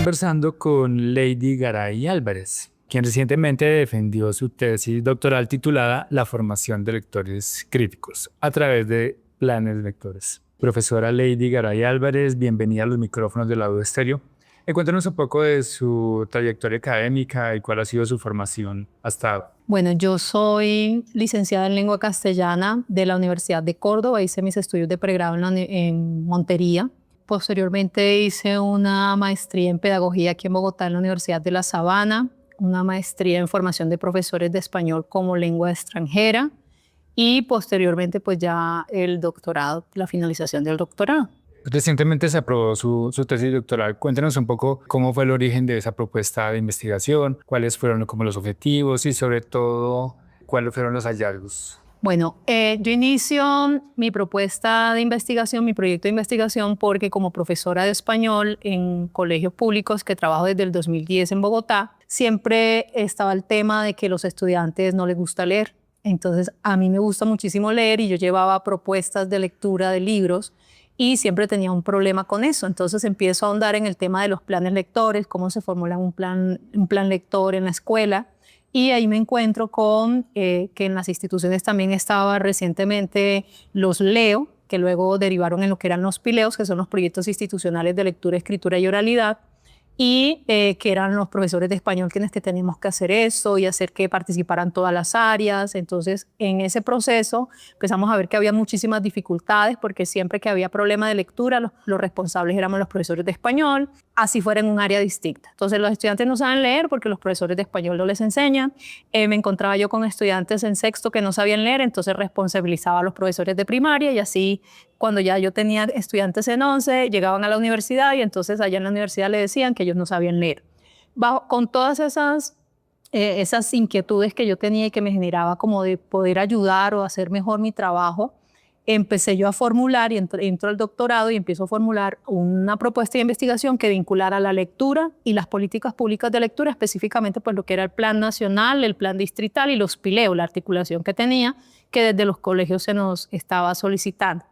conversando con Lady Garay Álvarez, quien recientemente defendió su tesis doctoral titulada La formación de lectores críticos a través de planes lectores. Profesora Lady Garay Álvarez, bienvenida a los micrófonos de la U Estéreo. Cuéntanos un poco de su trayectoria académica y cuál ha sido su formación hasta ahora. Bueno, yo soy licenciada en lengua castellana de la Universidad de Córdoba. Hice mis estudios de pregrado en Montería. Posteriormente hice una maestría en pedagogía aquí en Bogotá en la Universidad de La Sabana, una maestría en formación de profesores de español como lengua extranjera y posteriormente pues ya el doctorado, la finalización del doctorado. Recientemente se aprobó su tesis doctoral. Cuéntenos un poco cómo fue el origen de esa propuesta de investigación, cuáles fueron como los objetivos y sobre todo cuáles fueron los hallazgos. Bueno, yo inicio mi propuesta de investigación, mi proyecto de investigación, porque como profesora de español en colegios públicos que trabajo desde el 2010 en Bogotá, siempre estaba el tema de que los estudiantes no les gusta leer. Entonces, a mí me gusta muchísimo leer y yo llevaba propuestas de lectura de libros y siempre tenía un problema con eso. Entonces empiezo a ahondar en el tema de los planes lectores, cómo se formula un plan lector en la escuela. Y ahí me encuentro con que en las instituciones también estaba recientemente los LEO, que luego derivaron en lo que eran los PILEOS, que son los proyectos institucionales de lectura, escritura y oralidad, y que eran los profesores de español quienes que teníamos que hacer eso y hacer que participaran todas las áreas. Entonces, en ese proceso empezamos a ver que había muchísimas dificultades porque siempre que había problema de lectura, los responsables éramos los profesores de español, así fuera en un área distinta. Entonces, los estudiantes no saben leer porque los profesores de español no les enseñan. Me encontraba yo con estudiantes en sexto que no sabían leer, entonces responsabilizaba a los profesores de primaria y así cuando ya yo tenía estudiantes en 11, llegaban a la universidad y entonces allá en la universidad le decían que ellos no sabían leer. Con todas esas inquietudes que yo tenía y que me generaba como de poder ayudar o hacer mejor mi trabajo, empecé yo a formular y entro al doctorado y empiezo a formular una propuesta de investigación que vinculara la lectura y las políticas públicas de lectura, específicamente pues lo que era el plan nacional, el plan distrital y los PILEO, la articulación que tenía, que desde los colegios se nos estaba solicitando.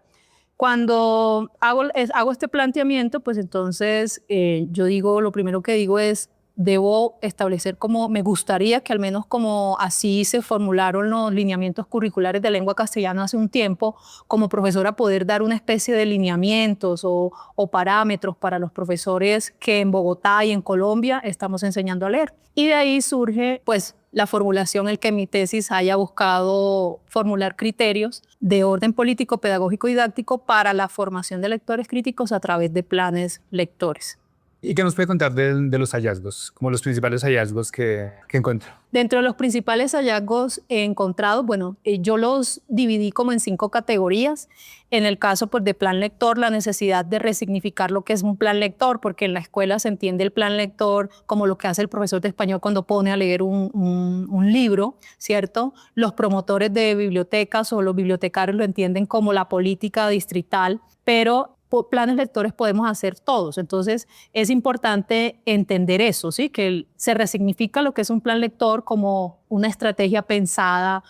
Cuando hago este planteamiento, pues entonces yo digo, lo primero que digo es, debo establecer como, me gustaría que al menos como así se formularon los lineamientos curriculares de lengua castellana hace un tiempo, como profesora poder dar una especie de lineamientos o parámetros para los profesores que en Bogotá y en Colombia estamos enseñando a leer. Y de ahí surge pues la formulación, el que mi tesis haya buscado formular criterios de orden político, pedagógico y didáctico para la formación de lectores críticos a través de planes lectores. ¿Y qué nos puede contar de los hallazgos, como los principales hallazgos que encontró? Dentro de los principales hallazgos encontrados, bueno, yo los dividí como en 5 categorías. En el caso pues, de plan lector, la necesidad de resignificar lo que es un plan lector, porque en la escuela se entiende el plan lector como lo que hace el profesor de español cuando pone a leer un libro, ¿cierto? Los promotores de bibliotecas o los bibliotecarios lo entienden como la política distrital, pero planes lectores podemos hacer todos. Entonces, es importante entender eso, ¿sí? Que se resignifica lo que es un plan lector como una estrategia pensada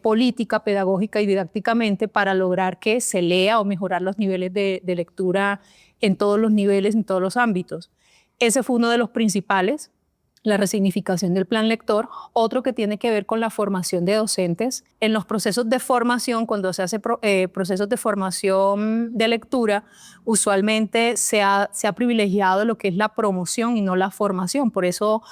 política, pedagógica y didácticamente para lograr que se lea o mejorar los niveles de lectura en todos los niveles, en todos los ámbitos. Ese fue uno de los principales, la resignificación del plan lector. Otro que tiene que ver con la formación de docentes. En los procesos de formación, cuando se hace procesos de formación de lectura, usualmente se ha privilegiado lo que es la promoción y no la formación. Por eso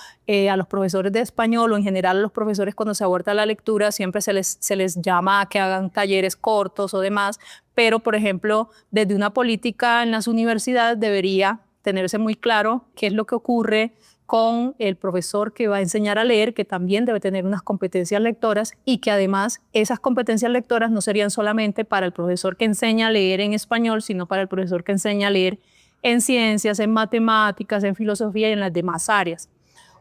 a los profesores de español o en general a los profesores cuando se aborda la lectura siempre se les llama a que hagan talleres cortos o demás, pero por ejemplo desde una política en las universidades debería tenerse muy claro qué es lo que ocurre con el profesor que va a enseñar a leer, que también debe tener unas competencias lectoras y que además esas competencias lectoras no serían solamente para el profesor que enseña a leer en español, sino para el profesor que enseña a leer en ciencias, en matemáticas, en filosofía y en las demás áreas.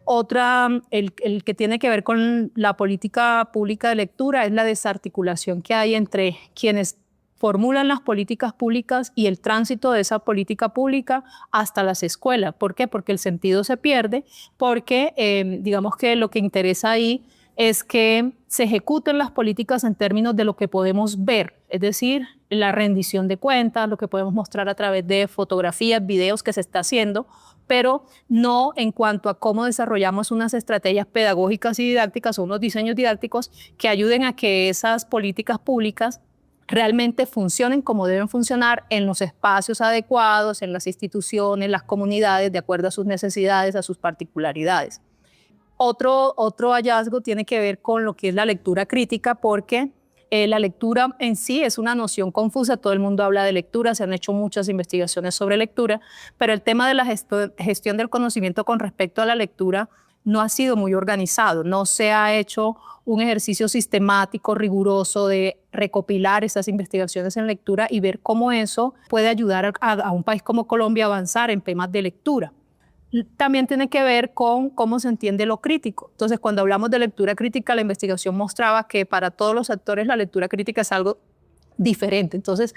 Otra, el que tiene que ver con la política pública de lectura es la desarticulación que hay entre quienes formulan las políticas públicas y el tránsito de esa política pública hasta las escuelas. ¿Por qué? Porque el sentido se pierde, porque digamos que lo que interesa ahí es que se ejecuten las políticas en términos de lo que podemos ver, es decir, la rendición de cuentas, lo que podemos mostrar a través de fotografías, videos que se está haciendo, pero no en cuanto a cómo desarrollamos unas estrategias pedagógicas y didácticas o unos diseños didácticos que ayuden a que esas políticas públicas realmente funcionen como deben funcionar en los espacios adecuados, en las instituciones, las comunidades, de acuerdo a sus necesidades, a sus particularidades. Otro hallazgo tiene que ver con lo que es la lectura crítica, porque la lectura en sí es una noción confusa. Todo el mundo habla de lectura, se han hecho muchas investigaciones sobre lectura, pero el tema de la gestión del conocimiento con respecto a la lectura no ha sido muy organizado. No se ha hecho un ejercicio sistemático, riguroso de recopilar esas investigaciones en lectura y ver cómo eso puede ayudar a un país como Colombia a avanzar en temas de lectura. También tiene que ver con cómo se entiende lo crítico. Entonces, cuando hablamos de lectura crítica, la investigación mostraba que para todos los actores la lectura crítica es algo diferente. Entonces,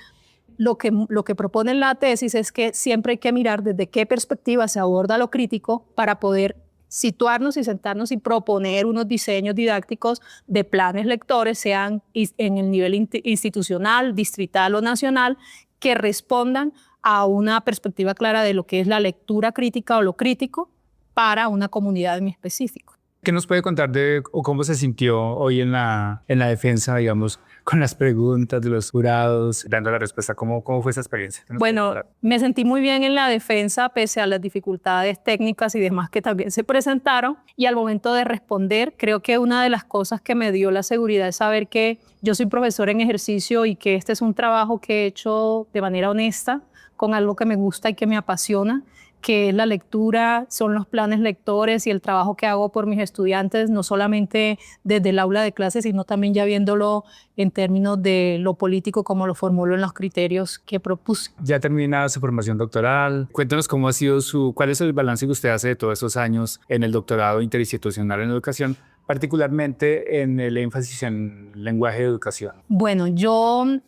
lo que propone en la tesis es que siempre hay que mirar desde qué perspectiva se aborda lo crítico para poder situarnos y sentarnos y proponer unos diseños didácticos de planes lectores, sean en el nivel institucional, distrital o nacional, que respondan a una perspectiva clara de lo que es la lectura crítica o lo crítico para una comunidad en específico. ¿Qué nos puede contar de o cómo se sintió hoy en la defensa, digamos, con las preguntas de los jurados, dando la respuesta? ¿Cómo fue esa experiencia? Bueno, me sentí muy bien en la defensa, pese a las dificultades técnicas y demás que también se presentaron. Y al momento de responder, creo que una de las cosas que me dio la seguridad es saber que yo soy profesora en ejercicio y que este es un trabajo que he hecho de manera honesta, con algo que me gusta y que me apasiona, que es la lectura, son los planes lectores y el trabajo que hago por mis estudiantes, no solamente desde el aula de clases, sino también ya viéndolo en términos de lo político, como lo formulo en los criterios que propuse. Ya termina su formación doctoral. Cuéntanos cómo ha sido cuál es el balance que usted hace de todos esos años en el doctorado interinstitucional en educación, particularmente en el énfasis en lenguaje de educación. Bueno,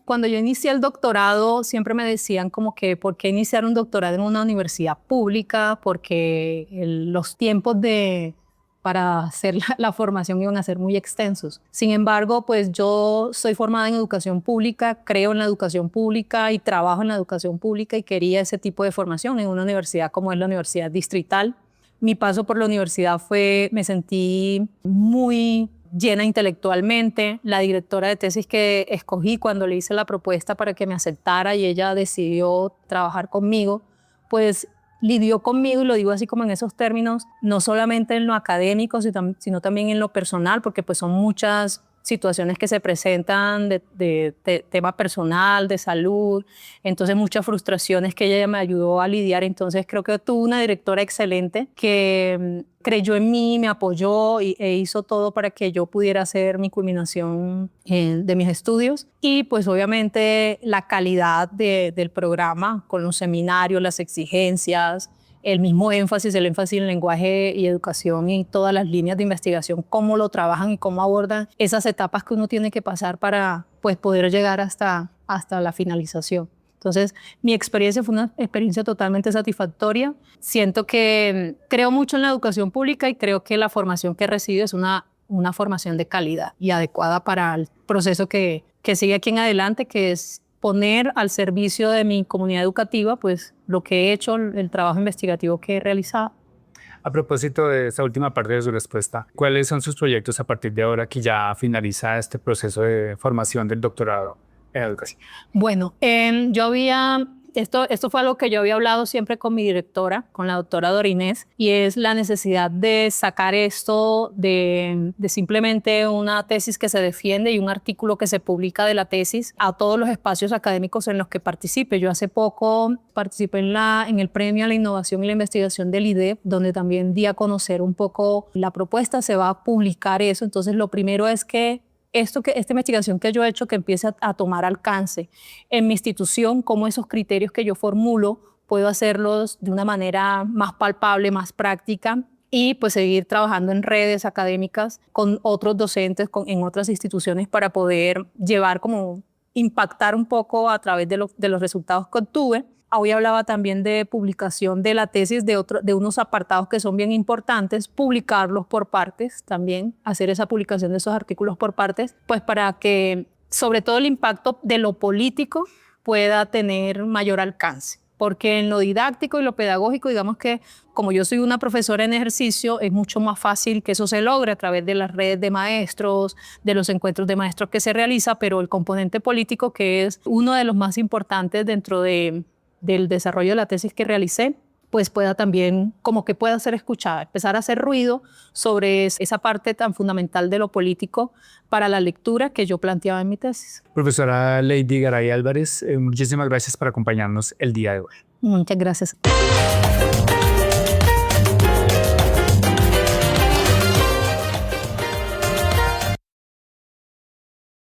cuando yo inicié el doctorado siempre me decían como que ¿por qué iniciar un doctorado en una universidad pública? Porque los tiempos para hacer la formación iban a ser muy extensos. Sin embargo, pues yo soy formada en educación pública, creo en la educación pública y trabajo en la educación pública y quería ese tipo de formación en una universidad como es la Universidad Distrital. Mi paso por la universidad me sentí muy llena intelectualmente. La directora de tesis que escogí cuando le hice la propuesta para que me aceptara y ella decidió trabajar conmigo, pues lidió conmigo, y lo digo así como en esos términos, no solamente en lo académico, sino también en lo personal, porque pues son muchas situaciones que se presentan de tema personal, de salud, entonces muchas frustraciones que ella me ayudó a lidiar. Entonces creo que tuve una directora excelente que creyó en mí, me apoyó e hizo todo para que yo pudiera hacer mi culminación de mis estudios. Y pues obviamente la calidad del programa, con los seminarios, las exigencias, el mismo énfasis, el énfasis en lenguaje y educación y todas las líneas de investigación, cómo lo trabajan y cómo abordan esas etapas que uno tiene que pasar para pues, poder llegar hasta la finalización. Entonces, mi experiencia fue una experiencia totalmente satisfactoria. Siento que creo mucho en la educación pública y creo que la formación que he recibido es una formación de calidad y adecuada para el proceso que sigue aquí en adelante, que es poner al servicio de mi comunidad educativa pues lo que he hecho, el trabajo investigativo que he realizado. A propósito de esta última parte de su respuesta, ¿cuáles son sus proyectos a partir de ahora que ya finaliza este proceso de formación del doctorado en educación? Bueno, esto fue algo que yo había hablado siempre con mi directora, con la doctora Dorinés, y es la necesidad de sacar esto de simplemente una tesis que se defiende y un artículo que se publica de la tesis a todos los espacios académicos en los que participe. Yo hace poco participé en el Premio a la Innovación y la Investigación del IDEP, donde también di a conocer un poco la propuesta. Se va a publicar eso. Entonces, lo primero es que esta investigación que yo he hecho que empiece a tomar alcance en mi institución, cómo esos criterios que yo formulo puedo hacerlos de una manera más palpable, más práctica, y pues seguir trabajando en redes académicas con otros docentes en otras instituciones para poder impactar un poco a través de los resultados que obtuve. Hoy hablaba también de publicación de la tesis de unos apartados que son bien importantes, publicarlos por partes también, hacer esa publicación de esos artículos por partes, pues para que sobre todo el impacto de lo político pueda tener mayor alcance. porque en lo didáctico y lo pedagógico, digamos que como yo soy una profesora en ejercicio, es mucho más fácil que eso se logre a través de las redes de maestros, de los encuentros de maestros que se realiza, pero el componente político, que es uno de los más importantes dentro del desarrollo de la tesis que realicé, pues pueda también, como que pueda ser escuchada, empezar a hacer ruido sobre esa parte tan fundamental de lo político para la lectura que yo planteaba en mi tesis. Profesora Lady Garay Álvarez, muchísimas gracias por acompañarnos el día de hoy. Muchas gracias.